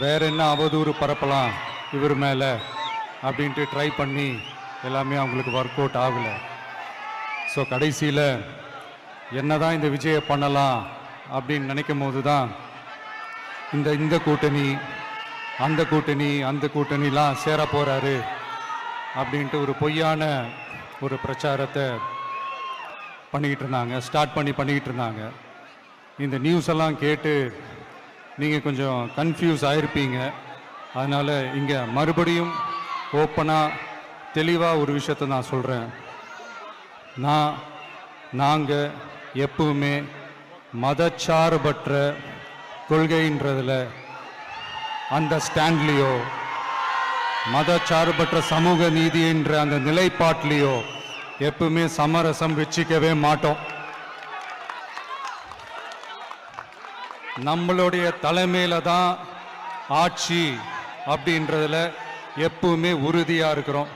வேற என்ன அவதூறு பரப்பலாம் இவர் மேலே அப்படின்ட்டு ட்ரை பண்ணி எல்லாமே அவங்களுக்கு ஒர்க் அவுட் ஆகலை. ஸோ கடைசியில் என்ன தான் இந்த விஜயை பண்ணலாம் அப்படின்னு நினைக்கும் போது தான் இந்த கூட்டணி அந்த கூட்டணிலாம் சேர போகிறாரு அப்படின்ட்டு ஒரு பொய்யான ஒரு பிரச்சாரத்தை பண்ணிக்கிட்டு இருந்தாங்க. இந்த நியூஸ் எல்லாம் கேட்டு நீங்கள் கொஞ்சம் கன்ஃபியூஸ் ஆகிருப்பீங்க. அதனால் இங்கே மறுபடியும் ஓப்பனாக தெளிவாக ஒரு விஷயத்தை நான் சொல்கிறேன். நாங்கள் எப்பவுமே மதச்சார்பற்ற கொள்கைன்றதில் அந்த ஸ்டாண்ட்லேயோ மதச்சார்பற்ற சமூக நீதி என்ற அந்த நிலைப்பாட்டிலேயோ எப்பவுமே சமரசம் வச்சிக்கவே மாட்டோம். நம்மளுடைய தலைமையில தான் ஆட்சி அப்படின்றதுல எப்பவுமே உறுதியாக இருக்கிறோம்.